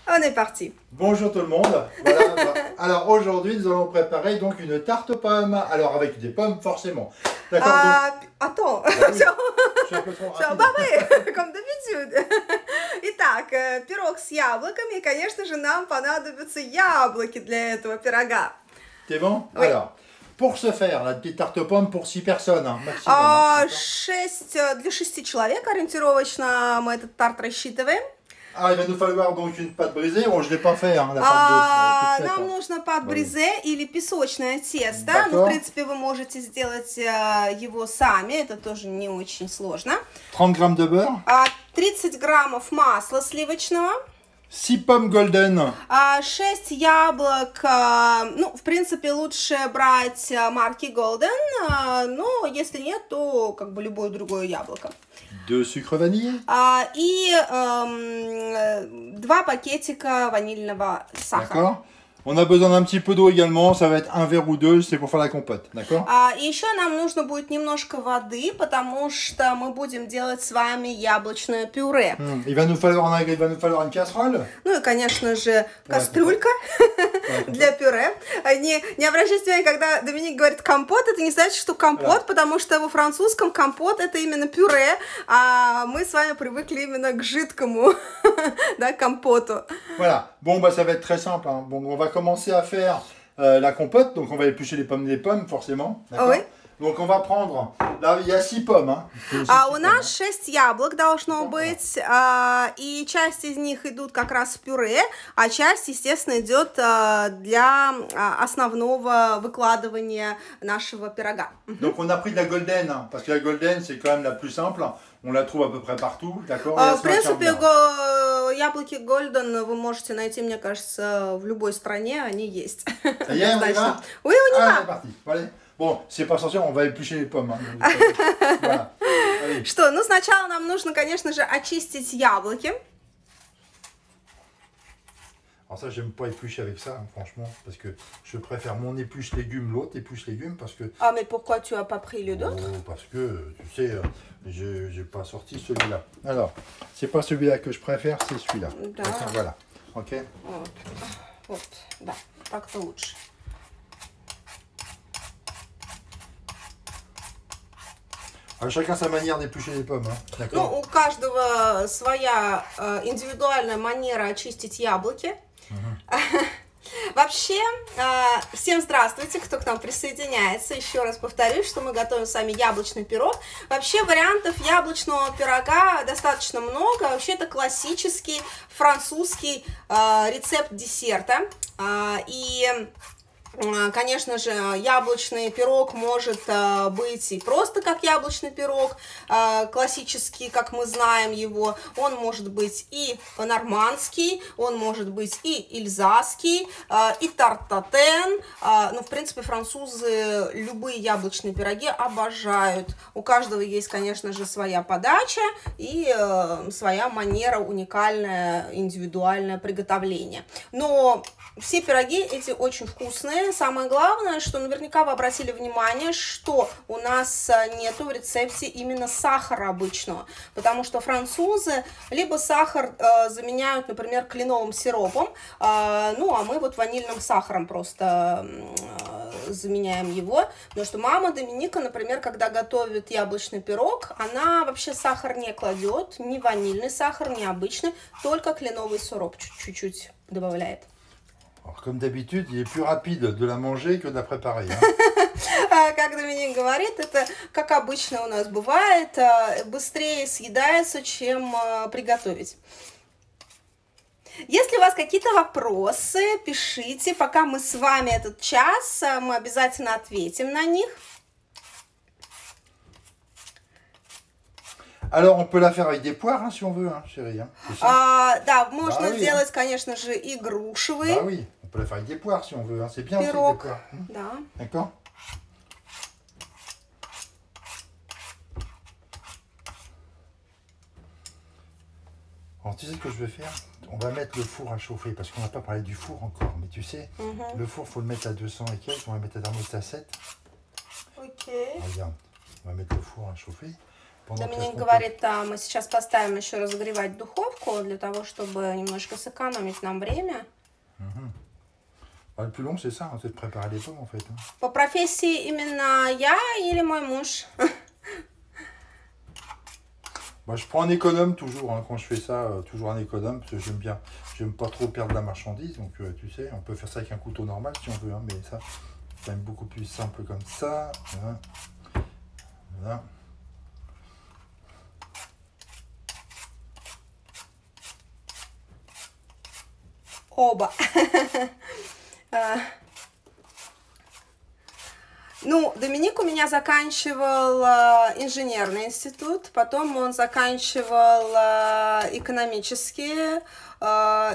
On est parti. Bonjour tout le monde. Voilà, alors aujourd'hui, nous allons préparer donc une tarte aux pommes. Alors avec des pommes forcément. D'accord. Attends. Bah oui, je suis un peu trop rapide. Comme d'habitude. Итак, пирог с яблоками. И, конечно же, нам понадобятся яблоки для этого пирога. T'es bon? Oui. Alors, pour ce faire, la petite tarte aux pommes pour 6 personnes, hein, maximum. Для 6 человек ориентировочно мы этот торт рассчитываем. Ah, il va nous falloir donc une pâte brisée. Bon, je ne l'ai pas fait, hein, la pâte de Нам нужно пат бризе или песочное тесто. Ну, в принципе, вы можете сделать его сами. Это тоже не очень сложно. 30 грамм de beurre. 30 граммов масла сливочного. 6 pommes golden. 6 яблок. Ну, в принципе, лучше брать марки Golden. Но если нет, то как бы любое другое яблоко. 2 sucre vanille. И 2 пакетика ванильного сахара. D'accord. On a besoin d'un petit peu d'eau également, ça va être un verre ou deux, c'est pour faire la compote, d'accord? И еще нам нужно будет немножко воды, потому что мы будем делать с вами яблочное пюре. Il va nous falloir une casserole. Ну и, конечно же, кастрюлька для пюре. Не обращайте внимания, когда Доминик говорит компот, это не значит, что компот, потому что во французском компот это именно пюре, а мы с вами привыкли именно к жидкому, да, компоту. Voilà, bon bah ça va être très simple, hein. Bon, on va commencer à faire la compote, donc on va éplucher les pommes forcément, d'accord? Oui. Donc on va prendre, là il y a 6 pommes, hein. У нас 6 яблок должно быть, и часть из них идут как раз в пюре, а часть, естественно, идет для основного выкладывания нашего пирога. Donc on a pris de la golden, hein, parce que la golden c'est quand même la plus simple, on la trouve à peu près partout, d'accord? В принципе, яблоки Golden вы можете найти, мне кажется, в любой стране, они есть. Ça y est, on y va? Oui, on y va. C'est parti, allez. Bon, c'est pas sorcier, on va éplucher les pommes. Hein. Voilà. Что, ну сначала нам нужно, конечно же, очистить яблоки. Alors ça, j'aime pas éplucher avec ça, hein, franchement, parce que je préfère mon épluche légumes, l'autre épluche légumes, parce que... Ah, mais pourquoi tu as pas pris le d'autre? Oh, parce que, tu sais, j'ai pas sorti celui-là. Alors, c'est pas celui-là que je préfère, c'est celui-là. Да. Voilà, ok? Вот, да, так-то лучше. Alors, chacun sa manière d'éplucher les pommes, hein, Ну, d'accord? у каждого своя индивидуальная манера очистить яблоки. Вообще, всем здравствуйте, кто к нам присоединяется. Еще раз повторюсь, что мы готовим с вами яблочный пирог. Вообще, вариантов яблочного пирога достаточно много. Вообще, это классический французский рецепт десерта. И... Конечно же, яблочный пирог может быть и просто как яблочный пирог, классический, как мы знаем его. Он может быть и нормандский, он может быть и эльзасский, и тартатен. Ну, в принципе, французы любые яблочные пироги обожают. У каждого есть, конечно же, своя подача и своя манера, уникальное, индивидуальное приготовление. Но все пироги эти очень вкусные. Самое главное, что наверняка вы обратили внимание, что у нас нету в рецепте именно сахара обычного, потому что французы либо сахар заменяют, например, кленовым сиропом, ну а мы вот ванильным сахаром просто заменяем его, потому что мама Доминика, например, когда готовит яблочный пирог, она вообще сахар не кладет, ни ванильный сахар, ни обычный, только кленовый сироп чуть-чуть добавляет. Alors, comme d'habitude, il est plus rapide de la manger que de la préparer. Hein. Как Доминик говорит, это, как обычно у нас бывает, быстрее съедается, чем приготовить. Если у вас какие-то вопросы, пишите, пока мы с вами этот час, мы обязательно ответим на них. Alors, on peut la faire avec des poires, hein, si on veut, hein, chérie. Hein, да, можно oui, делать, конечно же, и грушевый. Bah oui, on peut la faire avec des poires, si on veut. Hein. C'est bien Пирог, aussi, des poires. да. D'accord? Alors, tu sais ce que je vais faire? On va mettre le four à chauffer, parce qu'on n'a pas parlé du four encore. Mais tu sais, le four, il faut le mettre à 200 et quelques. On va mettre à thermostat 7. Ok. Regarde, on va mettre le four à chauffer. Доминик говорит, мы сейчас поставим еще разогревать духовку для того, чтобы немножко сэкономить нам время. Le plus long, c'est ça, c'est de préparer les pommes en fait. По профессии именно я или мой муж? Bah, je prends un économe toujours, hein, quand je fais ça, toujours un économe, parce que j'aime pas trop perdre la marchandise, donc tu sais, on peut faire ça avec un couteau normal si on veut, hein, mais ça, c'est quand même beaucoup plus simple comme ça. Voilà. Voilà. Оба. Ну, Доминик у меня заканчивал инженерный институт, потом он заканчивал экономические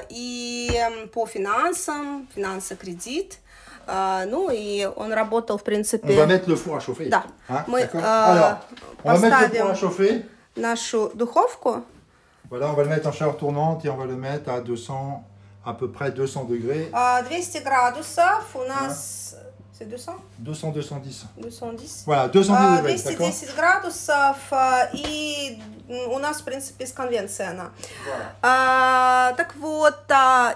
и по финансам, финансы-кредит. Ну, и он работал, в принципе... On va mettre le four à chauffer. Да. Hein? Мы Alors, on va mettre le four à chauffer. нашу духовку. Voilà, on va le mettre en chaleur tournante et on va le mettre à 200, à peu près 200 degrés. 200 градусов у нас... C'est 200? 200, 210. 210. Voilà, 210 degrés, d'accord? 210 градусов, и у нас, в принципе, с конвенцией она. Voilà. Так вот,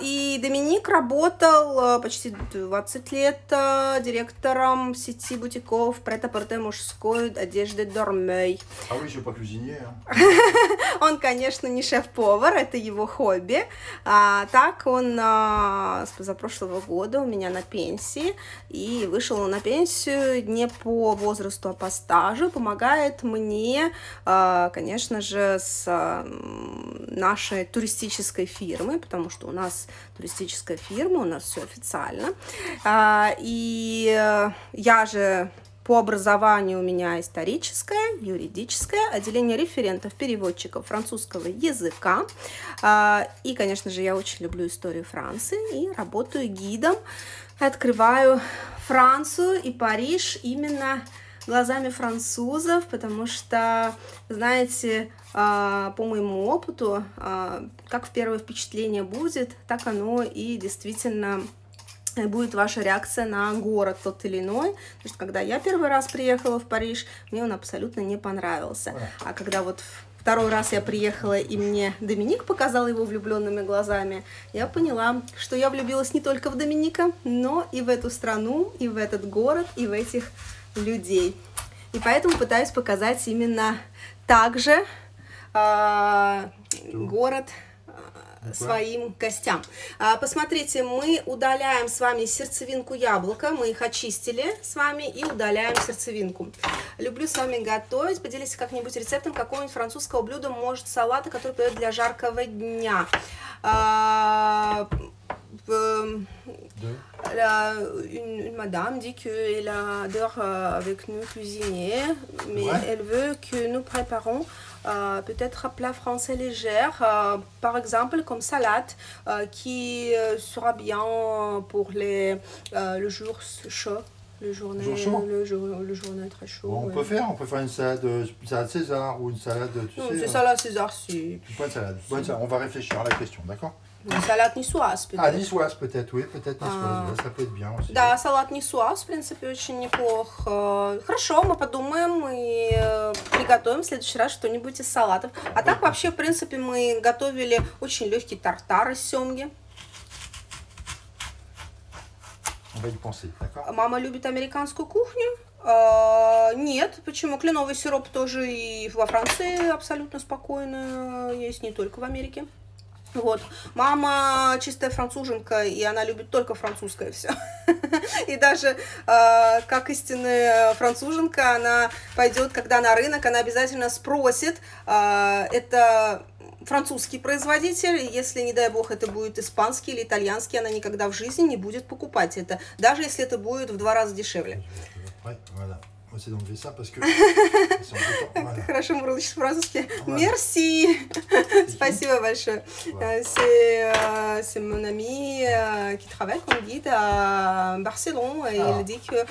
и Доминик работал почти 20 лет директором сети бутиков прет-а-порте мужской одежды Dormeuil. Ah oui, je suis pas cuisinier. Hein. Он, конечно, не шеф-повар, это его хобби. Так он за прошлого года у меня на пенсии, и вышел на пенсию не по возрасту, а по стажу, помогает мне, конечно же, с нашей туристической фирмой, потому что у нас туристическая фирма, у нас все официально. И я же по образованию у меня историческое, юридическое, отделение референтов, переводчиков французского языка. И, конечно же, я очень люблю историю Франции и работаю гидом. Открываю Францию и Париж именно глазами французов, потому что, знаете, по моему опыту, как первое впечатление будет, так оно и действительно будет ваша реакция на город тот или иной. Потому что когда я первый раз приехала в Париж, мне он абсолютно не понравился. А когда вот второй раз я приехала, и мне Доминик показал его влюбленными глазами, я поняла, что я влюбилась не только в Доминика, но и в эту страну, и в этот город, и в этих людей. И поэтому пытаюсь показать именно так же город своим гостям. Посмотрите, мы удаляем с вами сердцевинку яблока, мы их очистили с вами и удаляем сердцевинку. Люблю с вами готовить. Поделитесь как-нибудь рецептом какого-нибудь французского блюда, может, салата, который подают для жаркого дня. Une madame dit qu'elle adore avec nous cuisiner, mais elle veut que nous préparons peut-être un plat français léger, par exemple comme salade, qui sera bien pour le jour chaud. Le journée très chaud. Bon, on peut faire une salade César ou une salade, tu sais. C'est salade César, c'est... Bonne salade. On va réfléchir à la question, d'accord? Une salade niçoise, peut-être. Ah, niçoise, peut-être, oui, peut-être niçoise. Ça peut être bien aussi. Да, салат niçoise, в принципе, очень неплох. Хорошо, мы подумаем и приготовим в следующий раз что-нибудь из салатов. А так, вообще, в принципе, мы готовили очень легкий тартар из семги. On va y penser, d'accord? Мама любит американскую кухню? Нет, почему? Кленовый сироп тоже и во Франции абсолютно спокойно есть, не только в Америке. Вот. Мама чистая француженка, и она любит только французское все. И даже как истинная француженка, она пойдет, когда на рынок, она обязательно спросит, это французский производитель, если, не дай бог, это будет испанский или итальянский, она никогда в жизни не будет покупать это, даже если это будет в 2 раза дешевле. On va essayer d'enlever ça parce que... Ты хорошо мурлычешь по-французски. Merci. Спасибо большое. C'est mon ami qui travaille comme guide à Barcelone et il dit que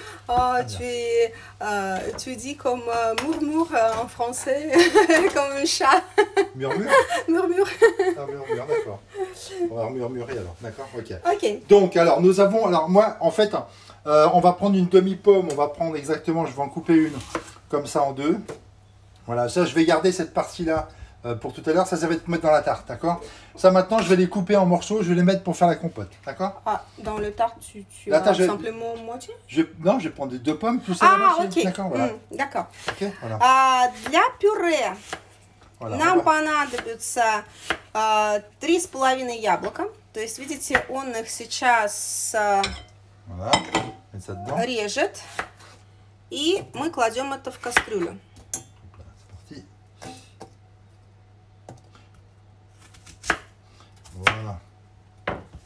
tu dis comme murmure en français, comme un chat. Murmure? Murmure. Ah, murmure, d'accord. On va murmurer alors, d'accord? Ok. Donc, alors, nous avons... Alors, moi, en fait... on va prendre une demi-pomme, on va prendre exactement, je vais en couper une comme ça en deux. Voilà, ça je vais garder cette partie-là pour tout à l'heure. Ça va être pour mettre dans la tarte, d'accord? Ça maintenant, je vais les couper en morceaux, je vais les mettre pour faire la compote, d'accord? Ah, dans le tarte, tu La tarte, simplement moitié? Non, je vais prendre 2 pommes, tout ça à la moitié. Окей. D'accord, voilà. D'accord. Ok, voilà. Для пюре Voilà, нам понадобится 3,5 яблока. То есть, видите, он их сейчас Voilà, mettre ça dedans. режет. И мы кладем это в кастрюлю. C'est parti. Voilà.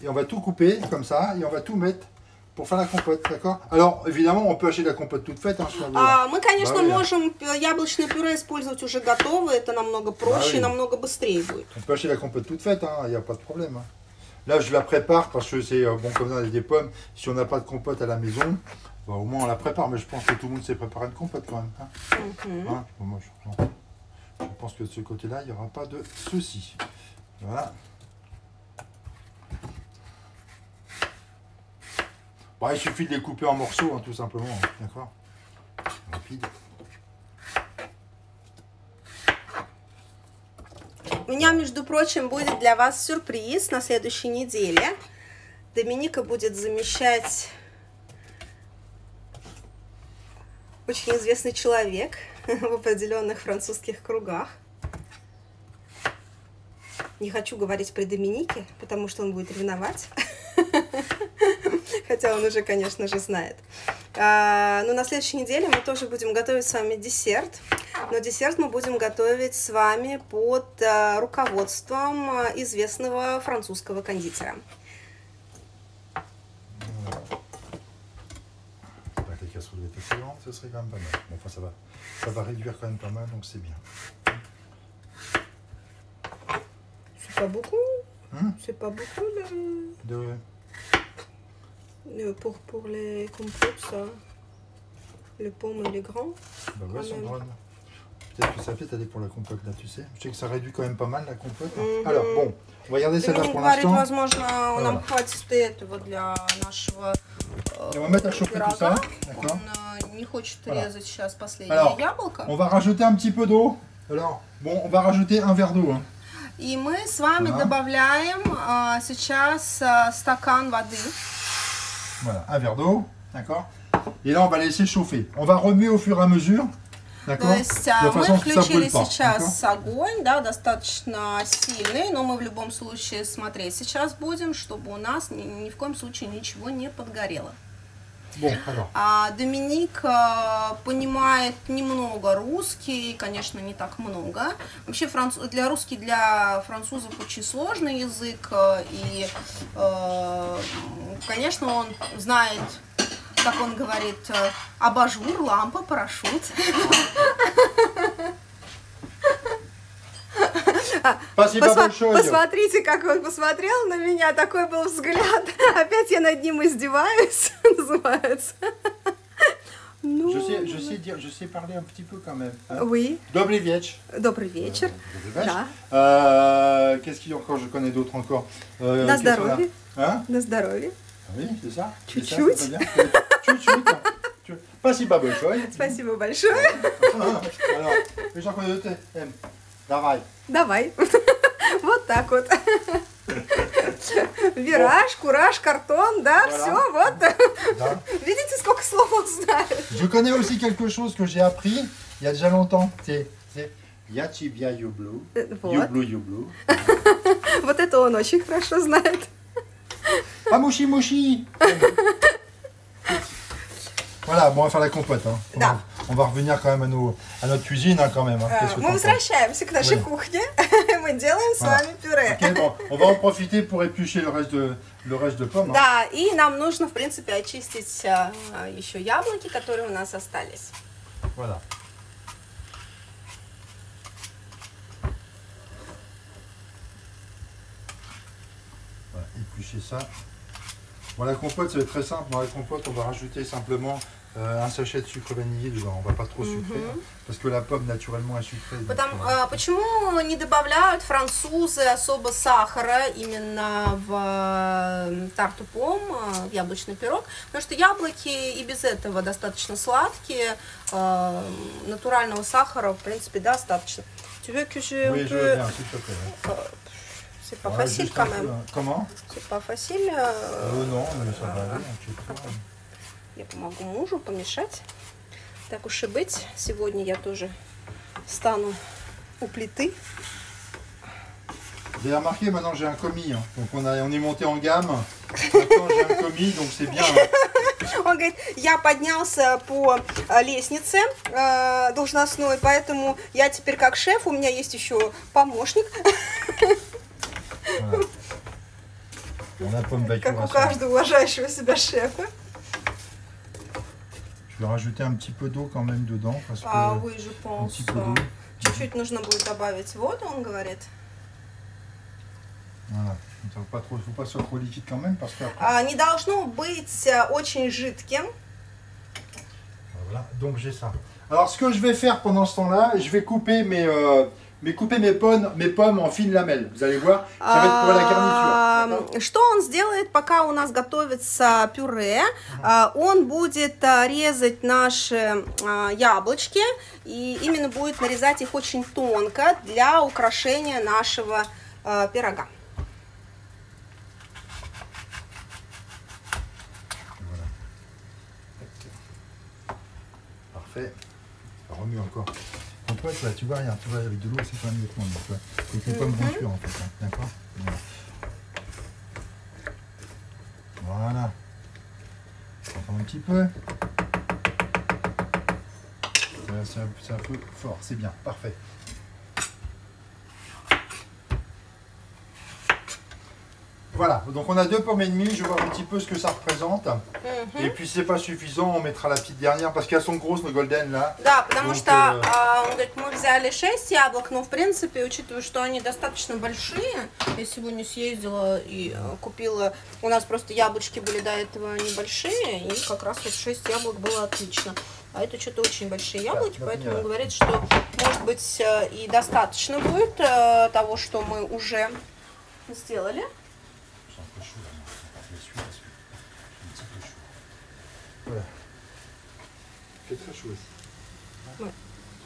Et on va tout couper comme ça et on va tout mettre pour faire la compote, d'accord? Alors, évidemment, on peut acheter la compote toute faite. Hein, Мы, конечно, можем яблочное пюре использовать уже готовое. Это намного проще и намного быстрее будет. On peut acheter la compote toute faite, il n'y a pas de problème. Hein. Là, je la prépare parce que c'est bon, comme ça, on a des pommes. Si on n'a pas de compote à la maison, bah, au moins on la prépare. Mais je pense que tout le monde sait préparer une compote quand même. Hein. Hein? Bon, moi, je pense que de ce côté-là, il n'y aura pas de souci. Voilà. Bon, il suffit de les couper en morceaux, hein, tout simplement. Hein, d'accord? Rapide. У меня, между прочим, будет для вас сюрприз на следующей неделе. Доминика будет замещать очень известный человек в определенных французских кругах. Не хочу говорить при Доминике, потому что он будет ревновать. Хотя он уже, конечно же, знает. Но на следующей неделе мы тоже будем готовить с вами десерт. Но десерт мы будем готовить с вами под руководством известного французского кондитера. La casserole est assez grande, ce serait quand même pas mal. Bon, enfin, ça va réduire quand même pas mal, donc c'est bien. C'est pas beaucoup. C'est pas beaucoup pour les compotes, ça. Les pommes et les grands. Bah ouais, sont grandes. Peut-être que ça peut aller pour la compote là, tu sais. Je sais que ça réduit quand même pas mal la compote. Hein. Alors bon, on va garder celle-là pour l'instant. Возможно, нам хватит этого для нашего on va mettre à chauffer tout ça. D'accord. Он не хочет резать сейчас последнее яблоко. On va rajouter un petit peu d'eau. Alors, bon, on va rajouter un verre d'eau. Hein. И мы с вами добавляем сейчас стакан воды. Voilà, un verre d'eau, d'accord. Et là, on va laisser chauffer. On va remuer au fur et à mesure. То есть мы включили сейчас огонь, да, достаточно сильный, но мы в любом случае смотреть сейчас будем, чтобы у нас ни в коем случае ничего не подгорело. Доминик понимает немного русский, конечно, не так много. Вообще для французов очень сложный язык, и, конечно, он знает, как он говорит, абажур, лампа, парашют. Посмотрите, как он посмотрел на меня, такой был взгляд. Опять я над ним издеваюсь, называется. Je sais parler un petit peu quand même. Hein? Oui. Добрый вечер. Добрый вечер. Да. Qu'est-ce qu'il y a encore? Je connais d'autres encore. На здоровье. Hein? На здоровье. Oui, c'est ça. Чуть-чуть. Чуть-чуть. Спасибо большое. Спасибо большое. Давай. Давай. Вот так вот. Вираж, кураж, картон, да, все, вот. Видите, сколько слов он знает. Je connais aussi quelque chose que j'ai appris il y a déjà longtemps. C'est Ячибя юблу. Юблу юблу. Вот это он очень хорошо знает. Ah, mouchi, mouchi. Voilà, bon, on va faire la compote. Hein. Да. On va revenir quand même à notre cuisine, hein, quand même. Hein. Мы возвращаемся к нашей кухне. Мы делаем с вами пюре. Okay, bon, on va en profiter pour éplucher le reste de pommes. Да, и нам нужно, в принципе, очистить еще яблоки, которые у нас остались. Voilà. Voilà, éplucher ça. Bon, la compote, ça va être très simple. Dans la compote, on va rajouter simplement un sachet de sucre vanillé dedans. On va pas trop sucrer, hein, parce que la pomme, naturellement, est sucrée. Почему не добавляют французы особо сахара именно в тартупом в яблочный пирог, потому что яблоки и без этого достаточно сладкие, натурального сахара, в принципе, достаточно. Tu veux que je... Oui, je veux bien, s'il te plaît. C'est pas facile quand même. Comment? C'est pas facile. Non, mais ça va aller, inquiète-toi. Я помогу мужу помешать. Так уж и быть, сегодня я тоже стану у плиты. Vous avez remarqué, maintenant j'ai un commis, hein. Donc on est monté en gamme. Maintenant j'ai un commis, donc c'est bien. Hein. Он говорит, я поднялся по лестнице должностной, поэтому я теперь как шеф, у меня есть еще помощник. Voilà. On a pomme Как у каждого уважающего себя шефа. Je vais rajouter un petit peu d'eau quand même dedans. Parce que Oui, je pense. Un petit peu d'eau. Чуть-чуть нужно будет добавить воду, он говорит. Voilà. Il ne faut pas que ce soit trop liquide quand même parce que. Не должно быть очень жидким. Voilà, donc j'ai ça. Alors ce que je vais faire pendant ce temps-là, je vais couper mes pommes en fines lamelles. Vous allez voir, ça va être pour la garniture. Что он сделает, пока у нас готовится пюре? Он будет резать наши яблочки и именно будет нарезать их очень тонко для украшения нашего пирога. Voilà. Parfait. Remue encore. En fait, là, tu vois, regarde, tu vois, avec de l'eau, c'est pas mieux que moi. Donc, avec les pommes vont cuire, en fait. Hein, d'accord? Voilà. Encore un petit peu. C'est un peu fort, c'est bien, parfait. Voilà, donc on a 2 pommes et demie, je vais voir un petit peu ce que ça représente. Et puis si c'est pas suffisant, on mettra la petite dernière, parce qu'elles sont grosses, nos golden, là. Да, потому что он говорит, мы взяли 6 яблок, но в принципе, учитывая, что они достаточно большие, я сегодня съездила и купила, у нас просто яблочки были до этого небольшие, и как раз вот 6 яблок было отлично. А это что-то очень большие яблоки, поэтому он говорит, что может быть и достаточно будет того, что мы уже сделали. Voilà. C'est très chaud ici. Ouais. Tu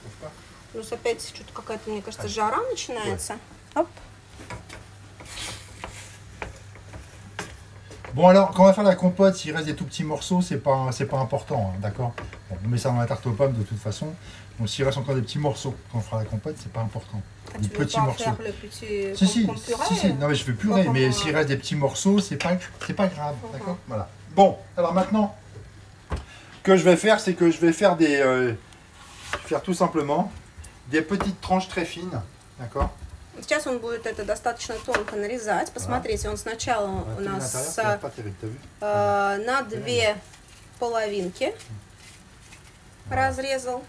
trouves pas? Плюс опять что-то какая-то, мне кажется, жара начинается. Оп. Bon alors, quand on va faire la compote, s'il reste des tout petits morceaux, c'est pas important, hein, d'accord? Bon, on met ça dans la tarte aux pommes de toute façon. Donc s'il reste encore des petits morceaux quand on fera la compote, c'est pas important. Des petits morceaux. Si. Non mais je fais purée, mais s'il reste des petits morceaux, c'est pas grave, d'accord? Voilà. Bon, alors maintenant, ce que je vais faire, c'est que je vais faire tout simplement des petites tranches très fines, d'accord? Сейчас он будет это достаточно тонко нарезать. Посмотрите, он сначала у нас на 2 половинки разрезал.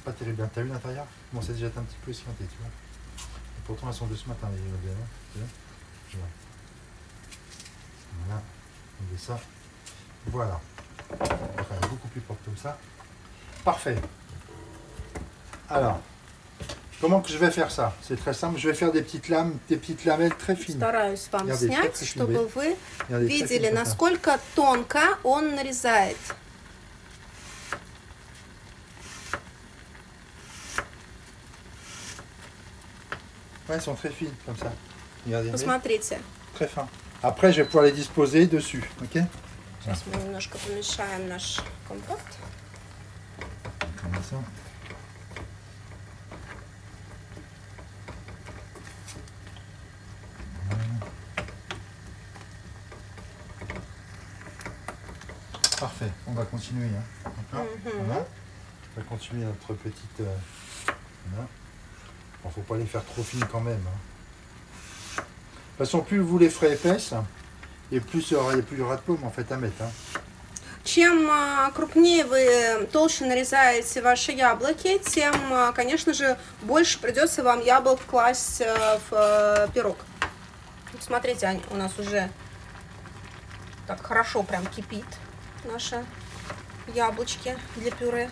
Pas terrible bien. T'as vu l'intérieur? Bon, c'est déjà un petit peu esquinté, tu vois. Et pourtant, elles sont de ce matin, les golden. Voilà. On met ça. Voilà. Enfin, beaucoup plus propre comme ça. Parfait. Alors, comment que je vais faire ça? C'est très simple. Je vais faire des petites lamelles très fines. Стараюсь вам снять, чтобы вы видели, насколько тонко он нарезает. Ouais, elles sont très fines comme ça. Regardez. Посмотрите. Très fin. Après, je vais pouvoir les disposer dessus, ok? Сейчас мы немножко помешаем наш компот. Comme ça. Parfait, on va continuer. Hein. Voilà. On va continuer notre petite... Voilà. Bon, faut pas les faire trop fines quand même. Hein. De toute façon, plus vous les ferez épaisses, et plus il y aura de paume en fait à mettre. Hein. Чем крупнее вы, толще нарезаете ваши яблоки, тем, конечно же, больше придется вам яблок класть в пирог. Смотрите, у нас уже так хорошо прям кипит наши яблочки для пюре.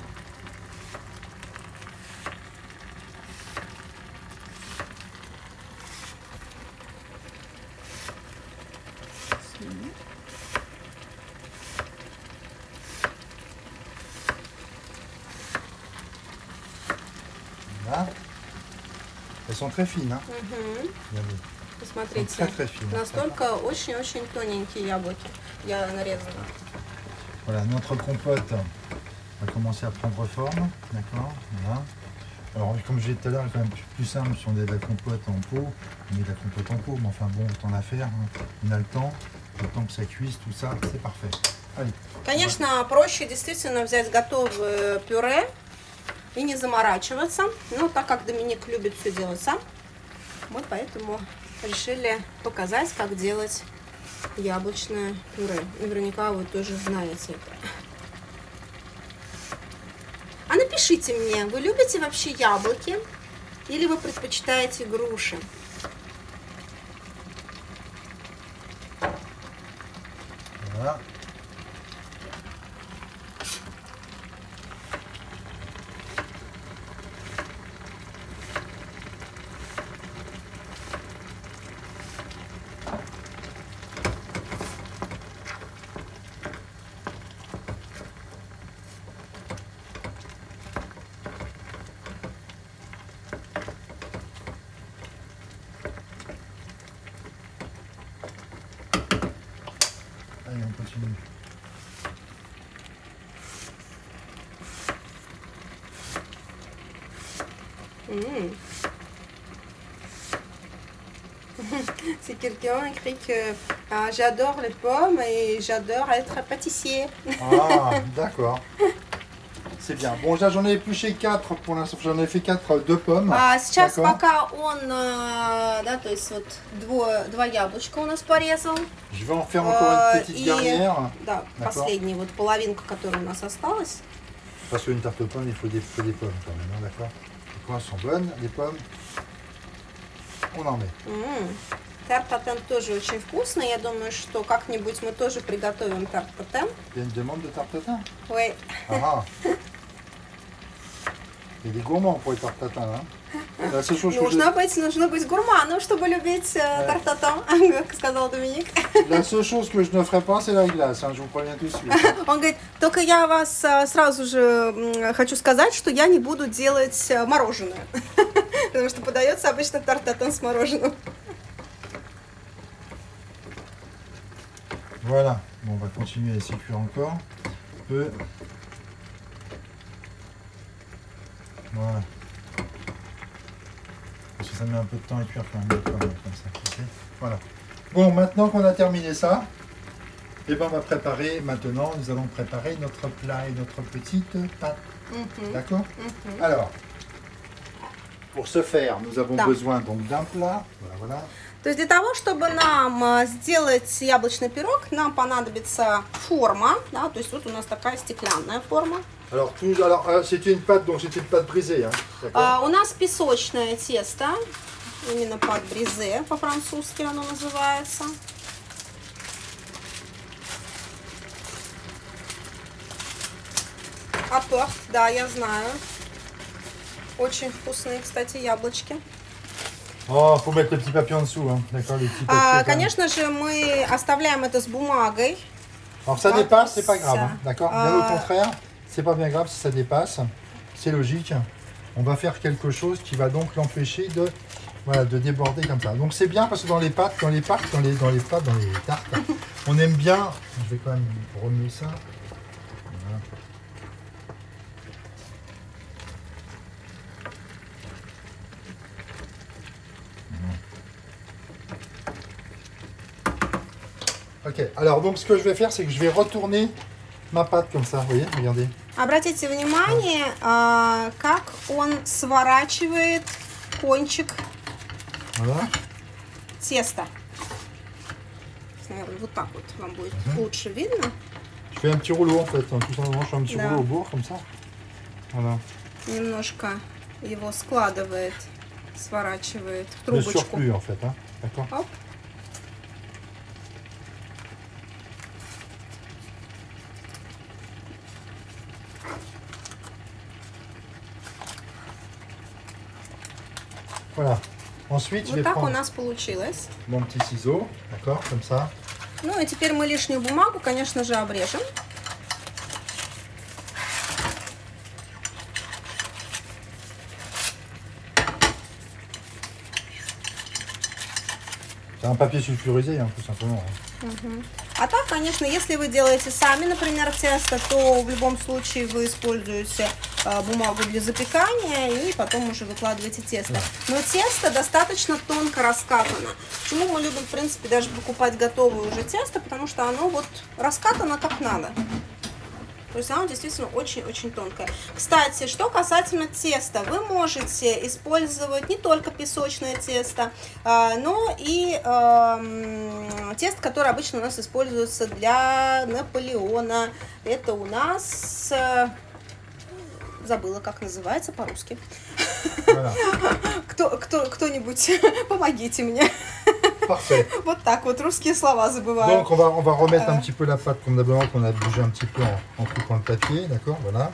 Voilà. Elles sont très fines, hein. Regardez. Посмотрите, Très fines. настолько очень-очень тоненькие яблоки. Я нарезала. Voilà, notre compote va commencer à prendre forme, d'accord. Voilà. Alors, comme je disais tout à l'heure, quand même plus simple si on a de la compote en pot, on met de la compote en pot, mais enfin bon, autant la faire, hein. On a le temps que ça cuise, tout ça, c'est parfait. Allez. Конечно, проще действительно взять готовое пюре и не заморачиваться. Но так как Доминик любит все делать сам, мы поэтому решили показать, как делать яблочное пюре. Наверняка вы тоже знаете это. А напишите мне, вы любите вообще яблоки или вы предпочитаете груши? Voilà. Allez, on continue. C'est quelqu'un écrit que j'adore les pommes et j'adore être pâtissier. Ah, d'accord. C'est bien. Bon, là, j'en ai épluché 4 pour l'instant. J'en ai fait 4, 2 pommes. Сейчас D'accord. пока он, да, то есть вот два яблочка у нас порезал. Je vais en faire encore une petite И, dernière. да, D'accord. последняя вот половинка, которая у нас осталась. Parce qu'une tarte aux pommes, il faut des pommes quand même, hein, d'accord. Les pommes sont bonnes, les pommes, on en met. Тарт-татен тоже очень вкусный. Я думаю, что как-нибудь мы тоже приготовим тарт-татен. Il y a une demande de tarte tatin. Oui. Ah, ah. Il y a des gourmands pour les tartes tatin, hein. La seule chose que Нужно быть гурманом, чтобы любить тарт-татен, как сказал Доминик. je ne ferai pas, c'est la glace, hein, je vous préviens tout de suite. Hein. Он говорит, только я вас сразу же хочу сказать, что я не буду делать мороженое. Потому что подается обычно тарт-татен с мороженым. Voilà, bon, on va continuer à laisser cuire encore un peu. Voilà. Parce que ça met un peu de temps à cuire quand même, comme ça. Tu sais. Voilà. Bon, maintenant qu'on a terminé ça, et ben on va préparer, maintenant nous allons préparer notre plat et notre petite pâte. D'accord. Alors, pour ce faire, nous avons besoin donc d'un plat. Voilà, voilà. То есть для того, чтобы нам сделать яблочный пирог, нам понадобится форма, да, то есть вот у нас такая стеклянная форма. Alors, c'était une pâte, donc c'était une pâte brisée, hein, у нас песочное тесто, именно пат бризе по-французски оно называется. Апорт, да, я знаю. Очень вкусные, кстати, яблочки. Oh, faut mettre le petit papier en dessous, hein. D'accord, les petits papiers. Конечно же, мы оставляем это с бумагой. Alors ça dépasse, c'est pas grave, hein. D'accord. Bien au contraire, c'est pas bien grave si ça dépasse, c'est logique. On va faire quelque chose qui va donc l'empêcher de, voilà, de déborder comme ça. Donc c'est bien parce que dans les pâtes, dans les tartes, on aime bien. Je vais quand même remuer ça. Voilà. Ok, alors donc ce que je vais faire, c'est que je vais retourner ma pâte comme ça, vous voyez, regardez. Обратите внимание, как он сворачивает кончик теста. Наверное, вот так вот вам будет лучше видно. Je fais un petit rouleau en fait, tout simplement, je fais un petit rouleau au bord comme ça. Voilà. Немножко его складывает, сворачивает в Le трубочку. surplus en fait, hein. D'accord. Оп. Voilà. Ensuite, je Вот vais так у prendre нас получилось. mon petit ciseau, d'accord, comme ça. Ну и теперь мы лишнюю бумагу, конечно же, обрежем. C'est un papier sulfurisé, hein, tout simplement. А так, конечно, если вы делаете сами, например, тесто, то в любом случае вы используете бумагу для запекания и потом уже выкладываете тесто. Но тесто достаточно тонко раскатано. Почему мы любим, в принципе, даже покупать готовое уже тесто? Потому что оно вот раскатано как надо. То есть оно действительно очень-очень тонкое. Кстати, что касательно теста, вы можете использовать не только песочное тесто, но и тесто, которое обычно у нас используется для Наполеона. Это у нас... Забыла, как называется по-русски. Voilà. Кто-нибудь, помогите мне. Parfait. Вот так вот, русские слова забываю. Donc on va remettre un petit peu la pâte convenablement qu'on a bougé un petit peu en coupant le papier, d'accord, voilà,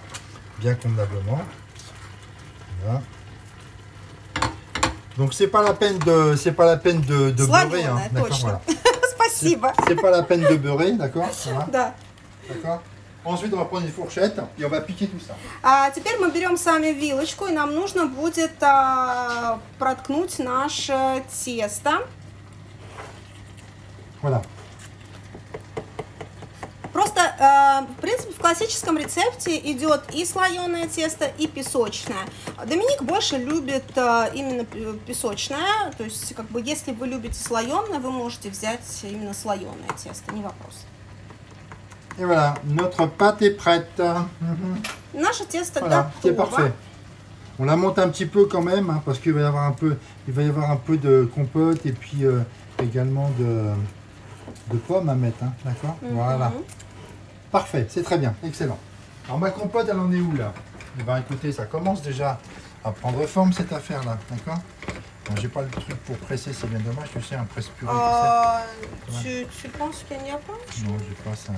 bien convenablement. Voilà. Donc c'est pas la peine de beurrer, hein, d'accord, voilà. Спасибо. C'est pas la peine de beurrer, d'accord, voilà. Да. D'accord. Ensuite, on va prendre une fourchette et on va piquer tout ça. А теперь мы берем с вами вилочку, и нам нужно будет проткнуть наше тесто. Voilà. Просто, в принципе, в классическом рецепте идет и слоеное тесто, и песочное. Доминик больше любит именно песочное, то есть, как бы, если вы любите слоеное, вы можете взять именно слоеное тесто, не вопрос. Et voilà, notre pâte est prête. Наше тесто Voilà, c'est готово. parfait. On la monte un petit peu quand même, hein, parce qu'il va y avoir un peu de compote et puis également de pommes à mettre, hein, d'accord. Voilà. Parfait, c'est très bien, excellent. Alors ma compote, elle en est où là? Eh ben écoutez, ça commence déjà à prendre forme cette affaire-là, d'accord. Bon, j'ai pas le truc pour presser, c'est bien dommage, tu sais, un presse-purée. Tu penses qu'il n'y a pas? Non, j'ai pas ça.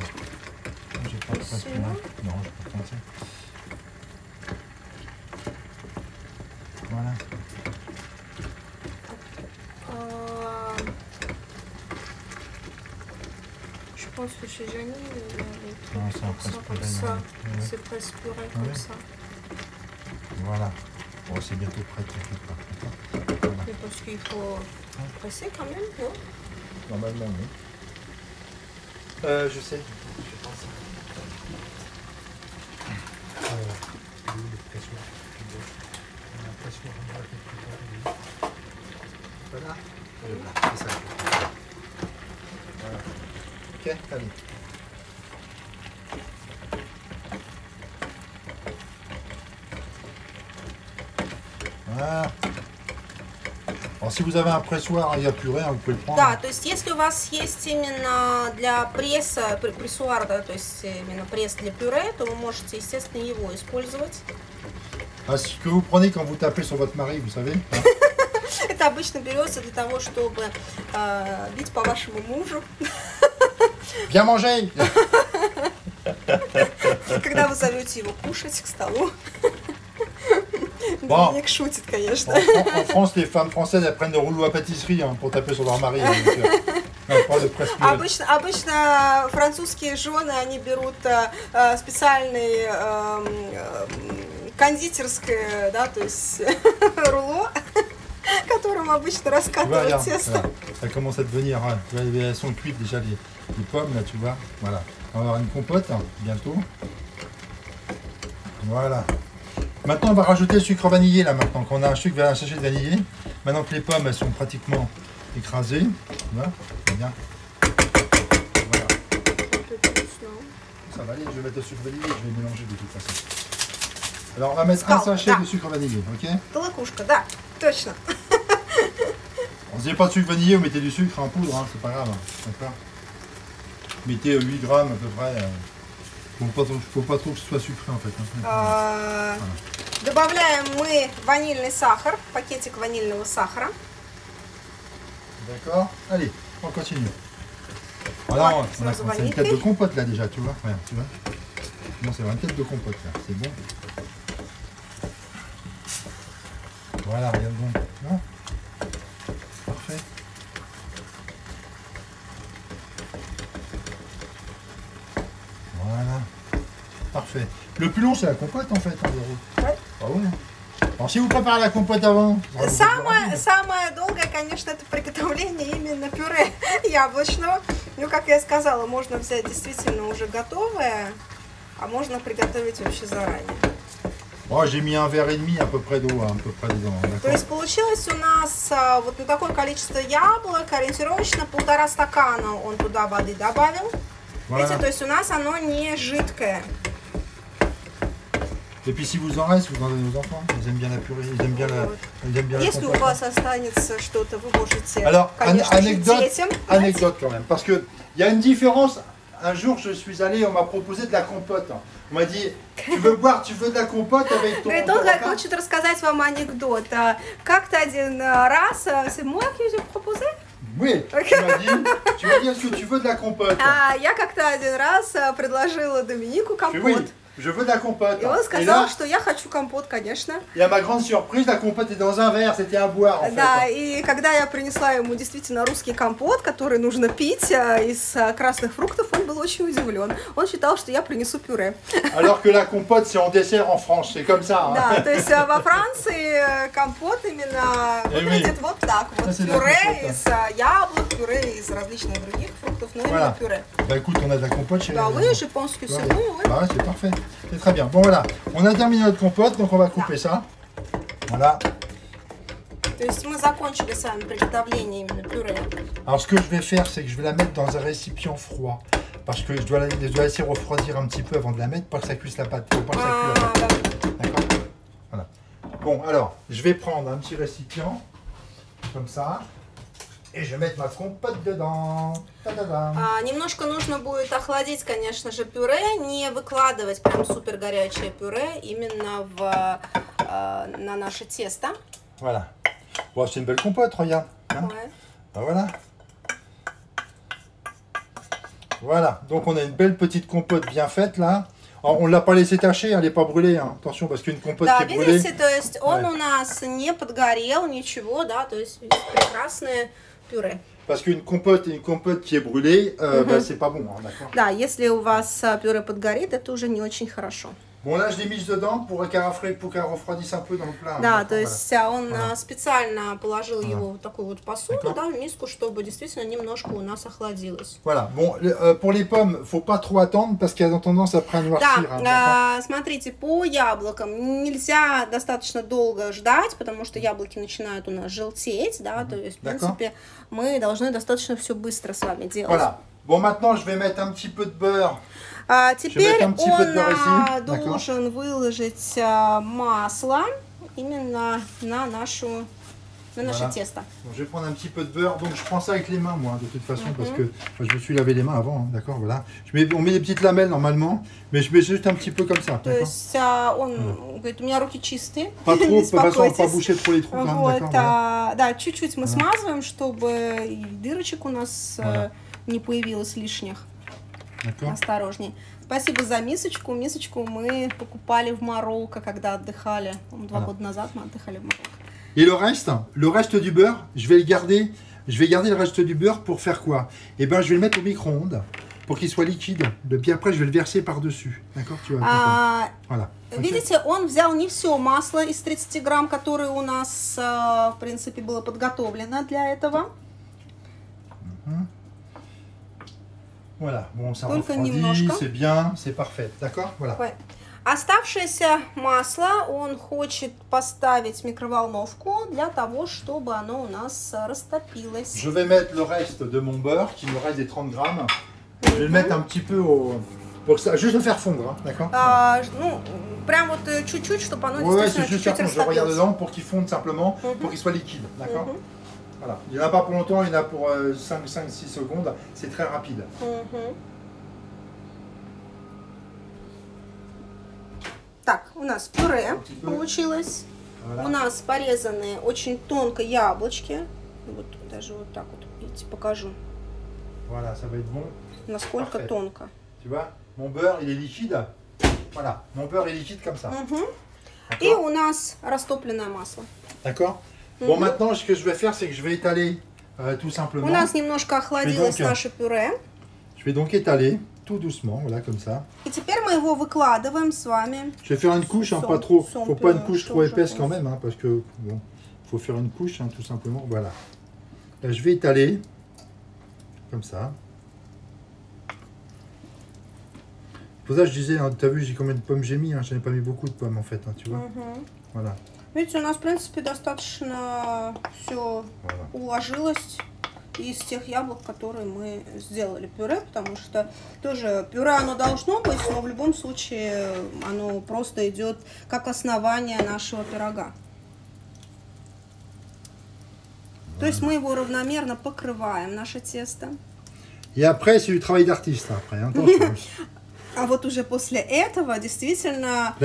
J'ai pas de presse-purée. Non, je peux pas penser. Voilà. Je pense que chez Janine, Non, c'est un presse-purée. C'est presse-purée comme ça. Voilà. Bon, c'est bientôt prêt, t'inquiète pas. Voilà. Mais parce qu'il faut presser quand même, non? Normalement, oui. Je sais. Je pense. Le pressoir. Un pressoir en bas quelque part. Voilà. C'est ça. Voilà. Ok, allez. Voilà. Alors, si vous avez un pressoir à purée, vous pouvez le prendre. Да, то есть если у вас есть именно для пресса, прессуар, да, то есть именно пресс для пюре, то вы можете, естественно, его использовать. Ah, ce que vous prenez quand vous tapez sur votre mari, vous savez. Hein. Это обычно берется для того, чтобы бить по вашему мужу. Bien manger. Когда вы зовете его кушать к столу. Bon. Доминик шутит, конечно. En France, les femmes françaises, elles prennent des rouleaux à pâtisserie hein, pour taper sur leur mari. Hein, donc, pas de presse-purée. Обычно французские жены, они берут специальный кондитерское, да, то есть руло, которым обычно раскатывают тесто. Voilà. Ça commence à devenir, hein. Elles sont cuites déjà les pommes là, tu vois. Voilà. On va avoir une compote hein, bientôt. Voilà. Maintenant, on va rajouter le sucre vanillé là maintenant. Quand on a un sachet de vanillé, maintenant que les pommes elles sont pratiquement écrasées, voilà, bien. Voilà. Ça va aller. Je vais mettre le sucre vanillé. Je vais mélanger de toute façon. Alors, on va mettre un sachet de sucre vanillé, ok? Толокушка, да, точно. Si vous n'avez pas de sucre vanillé, vous mettez du sucre en poudre, hein, c'est pas grave, d'accord. Mettez 8 grammes à peu près. Faut pas trop que ce soit sucré en fait. Voilà. Добавляем мы ванильный сахар, пакетик ванильного сахара. D'accord. Allez, on continue. Voilà, on a une tête de compote là déjà, tu vois. Regarde, tu vois. Non, c'est une tête de compote là, c'est bon. Voilà, regarde bon. Non, parfait. Voilà. Parfait. Le plus long, c'est la compote en fait. Hein, Ouais. Ah ouais. Alors si vous préparez la compote avant... Самое долгое, конечно, это приготовление именно пюре яблочного. Ну, как я сказала, можно взять действительно уже готовое, а можно приготовить вообще заранее. Oh, j'ai mis 1,5 verre à peu près d'eau, à peu près dedans. То есть получилось у нас вот на такое количество яблок, ориентировочно 1,5 стакана он туда воды добавил. Voilà. Видите, то есть у нас оно не жидкое. Et puis si vous en reste, vous en donnez aux enfants. Ils aiment bien la purée, ils aiment bien la Если у compote. вас останется что-то, вы можете, Alors, конечно же, детям. anecdote quand même. Parce qu'il y a une différence. Un jour, je suis allé, on m'a proposé de la compote. On m'a dit, tu veux boire, tu veux de la compote avec ton... Говорит, он хочет рассказать вам анекдот. Как-то один раз, c'est moi qui j'ai proposé? Oui, tu m'as dit, est-ce que tu veux de la compote? Я как-то один раз предложила Доминику компот. Oui, je veux de la compote. И он сказал, что я хочу компот, конечно. Et à ma grande surprise, la compote est dans un verre, c'était à boire en fait. Да, и когда я принесла ему действительно русский компот, который нужно пить из красных фруктов, он был очень удивлен. Он считал, что я принесу пюре. Alors que la compote, c'est en dessert en France, c'est comme ça. Hein. Да, то есть во Франции компот именно выглядит вот так. Вот пюре из яблок, пюре из различных других фруктов, но именно пюре. Bah écoute, on a de la compote chez Да, oui, je pense que c'est bon, oui. Ah, c'est parfait. C'est très bien. Bon voilà, on a terminé notre compote, donc on va couper ça. Voilà. То есть мы закончили с вами приготовление именно пюре. Alors ce que je vais faire, c'est que je vais la mettre dans un récipient froid. Parce que je dois laisser refroidir un petit peu avant de la mettre, pas que ça cuise la pâte. Faut pas que ça cuise la pâte. D'accord. Voilà. Bon, alors, je vais prendre un petit récipient, comme ça. Et je vais mettre ma compote dedans. Немножко нужно будет охладить, конечно же, пюре, не выкладывать прям супер горячее пюре именно на наше тесто. Voilà. Bon, c'est une belle compote, regarde. Hein? Ouais. Ben voilà. Voilà. Donc on a une belle petite compote bien faite là. Alors, on ne l'a pas laissé tâcher, elle n'est pas brûlée. Hein. Attention, parce qu'une compote qui est brûlée... видите, то есть он у нас не подгорел, ничего, да, то есть прекрасное пюре. Parce qu'une compote qui est brûlée, bah, c'est pas bon, hein, d'accord? Да, если у вас пюре подгорит, это уже не очень хорошо. Bon, là, je l'ai mise dedans pour qu'elle refroidisse un peu dans le plat. Да, то есть он специально положил его в такую вот посуду, да, в миску, чтобы действительно немножко у нас охладилось. Voilà. Bon, pour les pommes, faut pas trop attendre parce qu'elles ont tendance après à noircir. Да, смотрите, по яблокам нельзя достаточно долго ждать, потому что яблоки начинают у нас желтеть, да, то есть, в принципе, мы должны достаточно все быстро с вами делать. Voilà. Bon, maintenant, je vais mettre un petit peu de beurre. Теперь он должен выложить масло именно на наше тесто. Bon, je vais prendre un petit peu de beurre. Donc je prends ça avec les mains, moi, de toute façon, parce que je me suis lavé les mains avant. Hein, d'accord, voilà. On met des petites lamelles normalement, mais je mets juste un petit peu comme ça. То есть он говорит, у меня руки чистые. Pas trop, de toute façon, pas boucher trop les trous. Вот, да, чуть-чуть мы смазываем, чтобы дырочек у нас не появилось лишних. Осторожнее. Спасибо за мисочку. Мисочку мы покупали в Марокко, когда отдыхали. 2 года назад мы отдыхали в Марокко. Et le reste du beurre, je vais garder le reste du beurre pour faire quoi? Eh ben, je vais le mettre au micro-ondes pour qu'il soit liquide. Et puis après, je vais le verser par-dessus. D'accord? Tu vas voilà. Видите, он взял не все масло из 30 грамм, которое у нас, в принципе, было подготовлено для этого. Voilà, bon, ça refroidit, c'est bien, c'est parfait, d'accord? Voilà. Ouais. Оставшееся масло он хочет поставить в микроволновку для того, чтобы оно у нас растопилось. Je vais mettre le reste de mon beurre, qui me reste des 30 grammes. Je vais le mettre un petit peu pour ça, juste le faire fondre, hein, d'accord? Ну, прям вот чуть-чуть, чтобы оно действительно чуть-чуть растопилось. Je regarde dedans pour qu'il fonde simplement, pour qu'il soit liquide, d'accord? Voilà. Il n'y en a pas pour longtemps, il y en a pour 5-6 secondes. C'est très rapide. Так, у нас пюре получилось. У нас порезаны очень тонко яблочки. Вот даже вот так вот, видите, покажу. Voilà, ça va être bon. Насколько тонко. Tu vois, mon beurre, il est liquide. Voilà, mon beurre est liquide comme ça. И у нас растопленное масло. D'accord. Bon, maintenant, ce que je vais faire, c'est que je vais étaler tout simplement. У нас немножко охладилось наше пюре. vais donc étaler tout doucement, voilà, comme ça. И теперь мы его выкладываем с вами. Je vais faire une couche, hein, pas trop, faut pas une couche trop épaisse quand même, hein, parce que bon, faut faire une couche, hein, tout simplement, voilà. Là, je vais étaler, comme ça. Pour ça, je disais, hein, tu as vu, j'ai combien de pommes j'ai mis, hein, j'en ai pas mis beaucoup de pommes en fait, hein, tu vois. Voilà. Видите, у нас, в принципе, достаточно все уложилось из тех яблок, которые мы сделали пюре, потому что тоже пюре оно должно быть, но в любом случае оно просто идет как основание нашего пирога. То есть мы его равномерно покрываем, наше тесто. Et après, c'est du travail d'artiste, après, hein, attention. А вот уже после этого действительно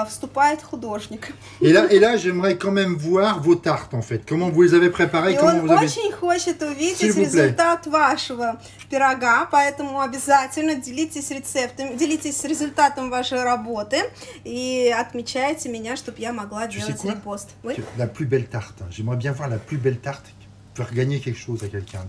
вступает художник. Et là, j'aimerais quand même voir vos tartes, en fait. Comment vous les avez préparées, И comment он vous avez... очень хочет увидеть результат вашего пирога, поэтому обязательно делитесь рецептами, делитесь результатом вашей работы и отмечайте меня, чтобы я могла делать репост. Oui? La plus belle tarte. J'aimerais bien voir la plus belle tarte. Faire gagner quelque chose à quelqu'un.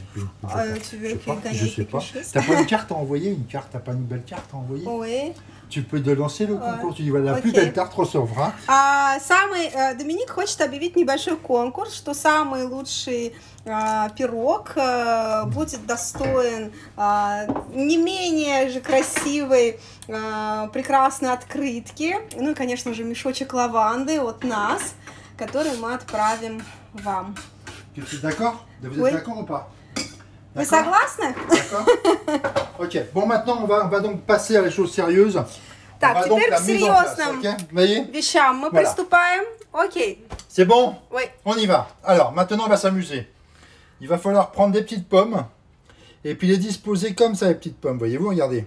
Tu veux gagner quelque chose? T'as pas une carte à envoyer, une carte, t'as pas une belle carte à envoyer? Oui. Tu peux lancer le concours, tu dis voilà, la plus belle tarte recevra. Доминик хочет объявить небольшой конкурс, что самый лучший пирог будет достоин не менее же красивой, прекрасной открытки. Ну и, конечно же, мешочек лаванды от нас, который мы отправим вам. Tu es d'accord? Vous êtes d'accord ou pas? Вы согласны? D'accord. Ok. Bon, maintenant, on va donc passer à les choses sérieuses. Так, теперь к серьезным вещам мы приступаем. Окей. C'est bon? Oui. On y va. Alors, maintenant, on va s'amuser. Il va falloir prendre des petites pommes et puis les disposer comme ça, les petites pommes. Voyez-vous, regardez.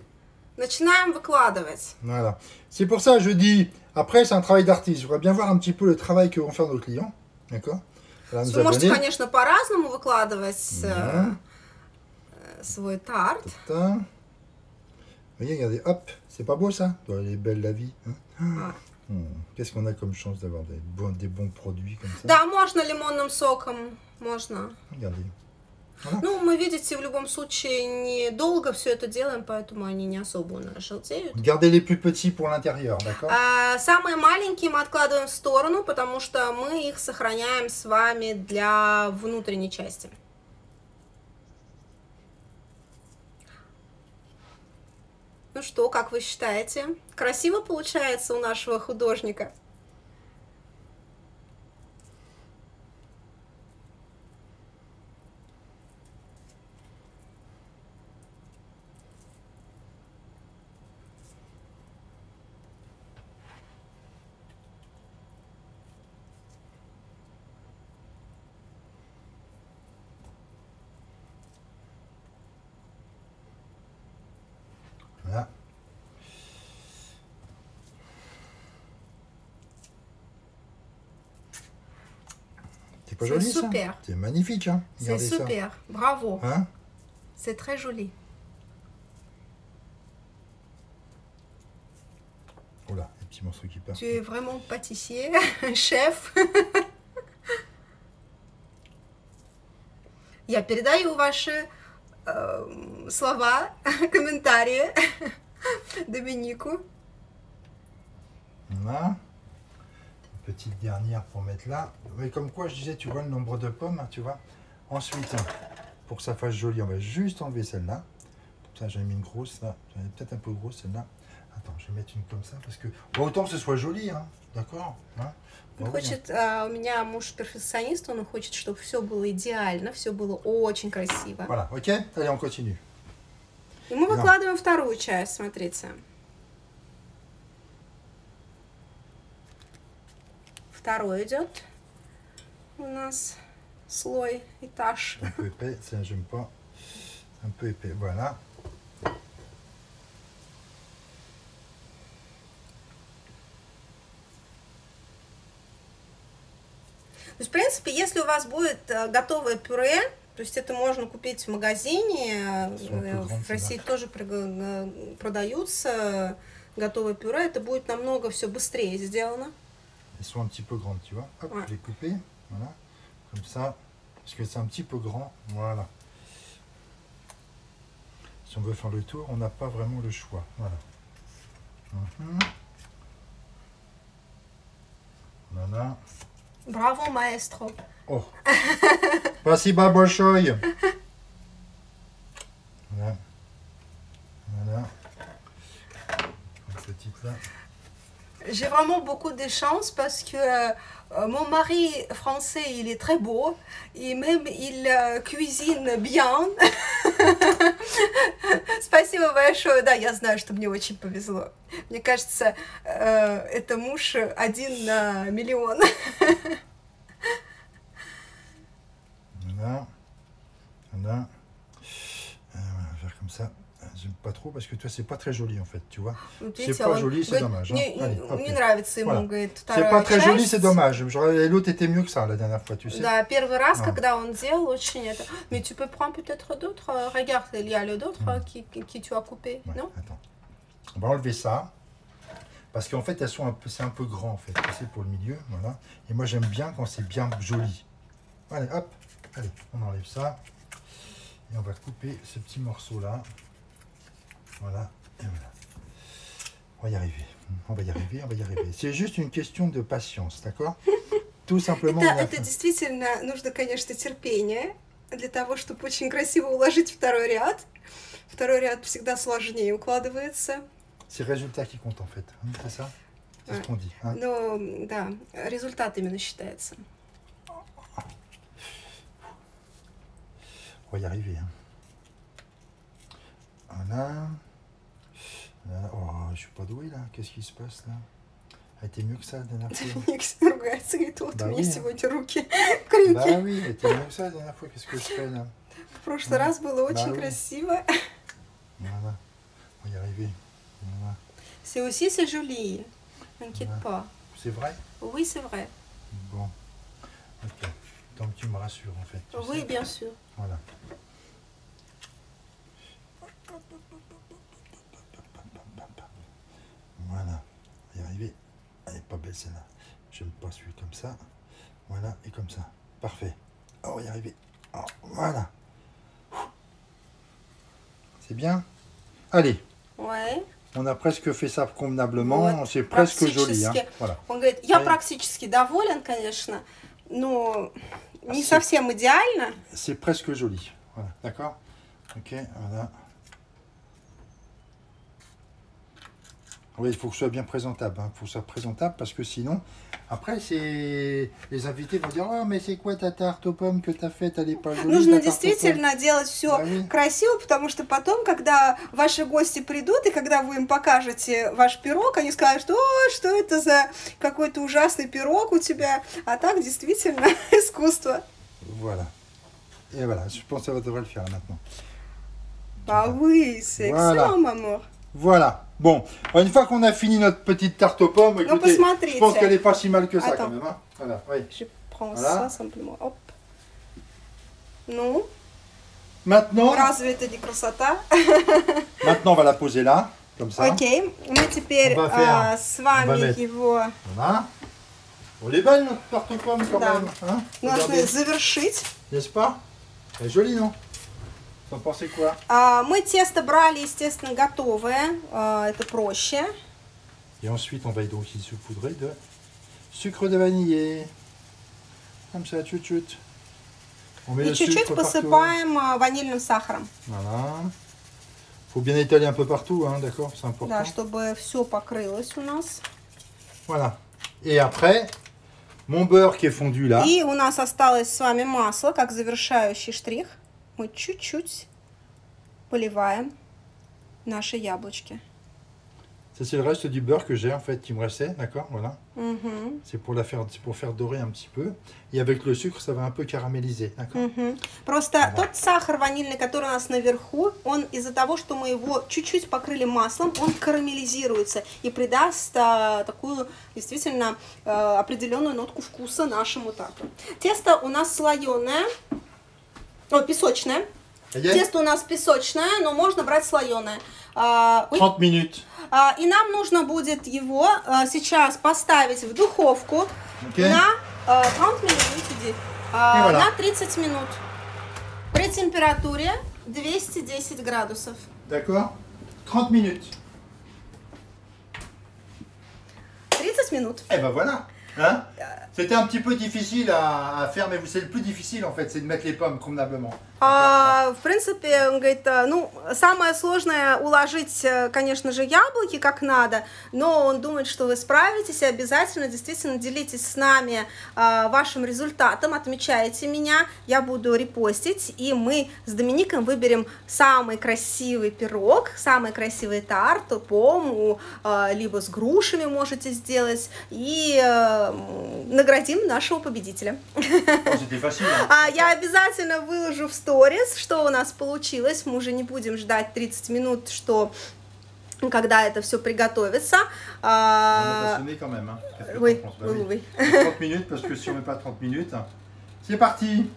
Начинаем выкладывать. Voilà. C'est pour ça que je dis, après, c'est un travail d'artiste. Je voudrais bien voir un petit peu le travail que vont faire nos clients. D'accord? Вы можете, конечно, по-разному выкладывать свой тарт. Vous voyez, regardez, hop, c'est pas beau ça? Elle est belle la vie. Hein? Qu'est-ce qu'on a comme chance d'avoir des bons produits comme ça? Да, можно лимонным соком, можно. Regardez. Voilà. Ну, мы, видите, в любом случае недолго все это делаем, поэтому они не особо у нас желтеют. Gardez les plus petits pour l'intérieur, d'accord? Самые маленькие мы откладываем в сторону, потому что мы их сохраняем с вами для внутренней части. Ну что, как вы считаете? Красиво получается у нашего художника? Voilà. C'est pas joli ça? C'est magnifique, hein? C'est super, bravo. Hein? C'est très joli. Oh là, les petits morceaux qui partent. Tu es vraiment pâtissier, chef. Я передаю ваши слова, комментарии Dominique. Voilà. Une petite dernière pour mettre là. Mais comme quoi, je disais, tu vois le nombre de pommes, tu vois. Ensuite, pour que ça fasse joli, on va juste enlever celle-là. Comme ça, j'en ai mis une grosse là. J'en ai peut-être un peu grosse celle-là. Attends, je vais mettre une comme ça parce que bon, autant que ce soit joli, hein. D'accord, hein? Он хочет, у меня муж перфекционист, он хочет, чтобы все было идеально, все было очень красиво. Voilà, ok? Allez, on continue. И мы выкладываем вторую часть, смотрите. Второй идет у нас слой, этаж. Un peu épais, ça j'aime pas. Un peu épais, voilà. То есть, в принципе, если у вас будет готовое пюре, то есть это можно купить в магазине, в России тоже продаются готовое пюре, это будет намного все быстрее сделано. Ils sont un petit peu grandes, tu vois. Hop, je les couper, voilà, comme ça, parce que c'est un petit peu grand, voilà. Si on veut faire le tour, on n'a pas vraiment le choix. Voilà. Voilà. Браво, маэстро. Oh. Спасибо большое. Voilà. Voilà. Une petite là. J'ai vraiment beaucoup de chance parce que mon mari français, il est très beau et même il cuisine bien. Спасибо большое. Да, я знаю, что мне очень повезло. Мне кажется, это муж 1 на миллион. Voilà. Voilà. On va faire comme ça. J'aime pas trop parce que toi c'est pas très joli en fait, tu vois. C'est pas joli, c'est dommage. Не нравится ему, говорит, вторая C'est pas très joli, часть. c'est dommage. L'autre était mieux que ça la dernière fois, tu sais. Да, первый раз, когда он делал, очень это. Mais tu peux prendre peut-être d'autres. Regarde, il y a le d'autres qui tu as coupé, Ouais, non? attends. On va enlever ça. Parce qu'en fait, c'est un peu grand en fait, tu sais, pour le milieu, voilà. Et moi j'aime bien quand c'est bien joli. Allez, hop, allez, on enlève ça. Et on va couper ce petit morceau là. Voilà, et voilà. On va y arriver, on va y arriver, on va y arriver. C'est juste une question de patience, d'accord? Tout simplement. Это действительно нужно, конечно, терпение для того, чтобы очень красиво уложить второй ряд. Второй ряд всегда сложнее укладывается. C'est le résultat qui compte en fait, c'est ça? C'est ce qu'on dit. Hein? Но, да, результат именно считается. On va y arriver. Hein. Voilà. Là. Oh, je suis pas doué là. Qu'est-ce qui se passe là? Elle était mieux que ça la dernière fois. Никс ругается, говорит, вот Да у меня oui. сегодня руки Bah крюки. oui, elle était mieux que ça la dernière fois. Qu'est-ce que je fais là? В прошлый раз было очень oui. красиво. Voilà. On va y arriver. Voilà. C'est aussi, c'est joli. N'inquiète pas. C'est vrai? Oui, c'est vrai. Bon. Ok. Donc tu me rassures en fait. Tu Oui, sais. bien sûr. Voilà. Voilà. On va y arriver. Elle n'est pas belle celle-là. J'aime pas celui comme ça. Voilà. Et comme ça. Parfait. On va y arriver. Oh, voilà. C'est bien. Allez. Ouais. On a presque fait ça convenablement. Вот, C'est presque joli. Hein. практически. Voilà. Он говорит, я Oui. практически доволен, конечно, но не C'est- совсем идеально. C'est presque joli. Voilà. D'accord? Ok. Voilà. Oui, il faut que ce soit bien présentable. Hein. Il faut que ce soit présentable parce que sinon, après, les invités vont dire: oh, mais c'est quoi ta tarte aux pommes que tu as faite? Elle n'est pas jolie. Нужно ta tarte aux pommes. действительно делать все Да, oui. красиво, потому что потом, когда ваши гости придут, и когда вы им покажете ваш пирог, они скажут: о, что это за какой-то ужасный пирог у тебя. А так действительно искусство. Voilà. Et voilà, je pense que ça devrait le faire là, maintenant. Ah oui, c'est Voilà. excellent, maman. Voilà. Bon, alors, une fois qu'on a fini notre petite tarte aux pommes, écoutez, посмотрите. je pense qu'elle n'est pas si mal que ça Attends. quand même. Hein. Voilà, oui. Je prends Voilà. ça simplement. Hop. Ну, Maintenant, разве это не красота? maintenant, on va la poser là, comme ça. Окей, мы теперь On va faire- с on va вами mettre- его Voilà. On est belle notre tarte aux pommes quand Да. même. Hein. должны Regardez, завершить. n'est-ce pas? Elle est jolie, non? Vous en pensez quoi? Мы тесто брали, естественно, готовое, это проще. Et ensuite, on va donc y saupoudrer de sucre de vanillé. Comme ça, chut-chut. On met И le чуть-чуть sucre partout. посыпаем ванильным сахаром, Voilà. Faut bien étaler un peu partout, hein, d'accord? C'est important. да, чтобы все покрылось у нас. Voilà. Et après, mon beurre qui est fondu là. И у нас осталось с вами масло, как завершающий штрих. Мы чуть-чуть поливаем наши яблочки. Ça, c'est le reste du beurre que j'ai en fait, qui me restait, d'accord? Voilà. Мгм. C'est pour faire dorer un petit peu. Et avec le sucre, ça va un peu caraméliser, d'accord? Мгм. Просто тот сахар ванильный, который у нас наверху, он из-за того, что мы его чуть-чуть покрыли маслом, он карамелизируется и придаст такую действительно определенную нотку вкуса нашему тарту. Тесто у нас слоеное, песочное. Тесто у нас песочное, но можно брать слоеное. 30 minutes. И нам нужно будет его сейчас поставить в духовку Ok. на 30 минут, voilà. на 30 минут при температуре 210 градусов. D'accord? 30 minutes. 30 минут. Eh ben voilà. Hein? C'était un petit peu difficile à faire, mais c'est le plus difficile en fait, c'est de mettre les pommes convenablement. В принципе, он говорит, ну, самое сложное уложить, конечно же, яблоки как надо, но он думает, что вы справитесь, и обязательно, действительно, делитесь с нами вашим результатом, отмечайте меня, я буду репостить, и мы с Домиником выберем самый красивый пирог, самый красивый тарт, пому, либо с грушами можете сделать, и наградим нашего победителя. Я обязательно выложу в сторис, что у нас получилось. Мы уже не будем ждать 30 минут, что когда это все приготовится. Oui, oui. 30 minutes, parce que si on met pas 30 minutes, c'est parti.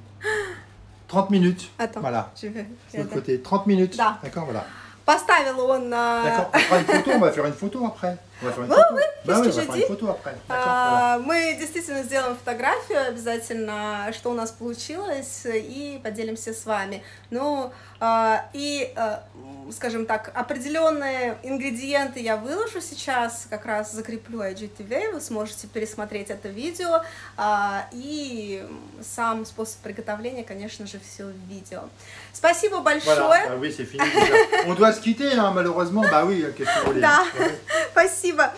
30 minutes. Attends, voilà. Je vais... De l'autre côté, 30 minutes. Да. D'accord, voilà. Поставил он... D'accord, on fera une photo, on va faire une photo après. On va faire une photo. Oui, bah oui, on va je faire dis. une photo après. Voilà. Мы действительно сделаем фотографию обязательно, что у нас получилось, и поделимся с вами. Ну, и, скажем так, определенные ингредиенты я выложу сейчас, как раз закреплю IGTV, вы сможете пересмотреть это видео, и сам способ приготовления, конечно же, все в видео. Спасибо большое. Voilà. Ah oui, c'est fini déjà. On doit se quitter, hein, malheureusement. Bah oui, qu'est-ce que vous voulez. Да, спасибо.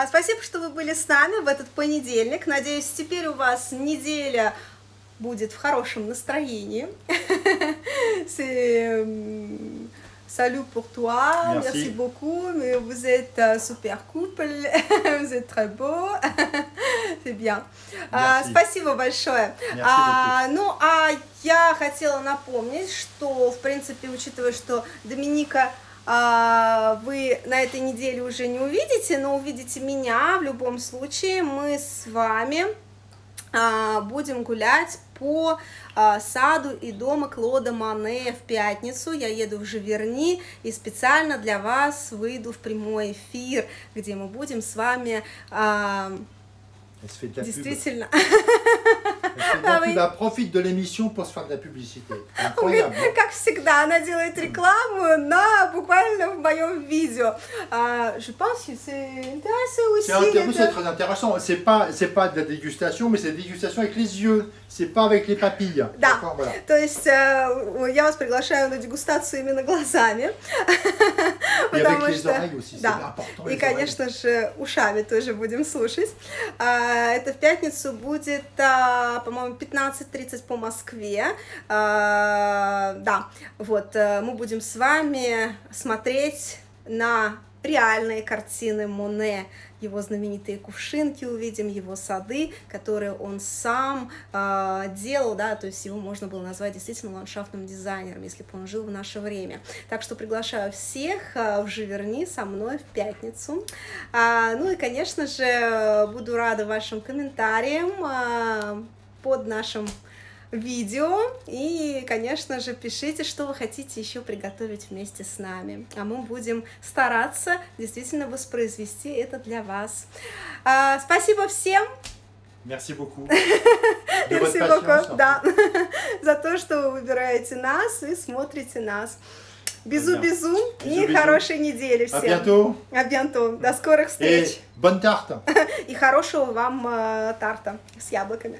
Спасибо, что вы были с нами в этот понедельник. Надеюсь, теперь у вас неделя будет в хорошем настроении. Salut pour toi, merci beaucoup, mais vous êtes super couple, vous êtes très beau, c'est bien. Спасибо большое. Ну, я хотела напомнить, что, в принципе, учитывая, что Доминика вы на этой неделе уже не увидите, но увидите меня в любом случае, мы с вами будем гулять по саду и дому Клода Моне в пятницу. Я еду в Живерни и специально для вас выйду в прямой эфир, где мы будем с вами действительно... Она profite de l'émission pour se faire de la publicité. Incroyable. Как всегда, она делает рекламу буквально в моем видео. Je pense que c'est intéressant aussi. C'est très intéressant. C'est pas de la dégustation, mais c'est la dégustation avec les yeux. C'est pas avec les papilles. Да. Voilà. То есть я вас приглашаю на дегустацию именно глазами. И avec les oreilles aussi. C'est important. И, конечно же, ушами тоже будем слушать. Это в пятницу будет, по-моему, 15:30 по Москве. Да, вот, мы будем с вами смотреть на реальные картины Моне, его знаменитые кувшинки увидим, его сады, которые он сам делал, да, то есть его можно было назвать действительно ландшафтным дизайнером, если бы он жил в наше время. Так что приглашаю всех в Живерни со мной в пятницу. Ну и, конечно же, буду рада вашим комментариям под нашим видео, и, конечно же, пишите, что вы хотите еще приготовить вместе с нами, а мы будем стараться действительно воспроизвести это для вас. Спасибо всем! Merci beaucoup. Merci beaucoup, да, за то, что вы выбираете нас и смотрите нас. Бизу-бизу и хорошей недели всем. À bientôt. À bientôt. До скорых встреч. Et bonne tarte. И хорошего вам тарта с яблоками.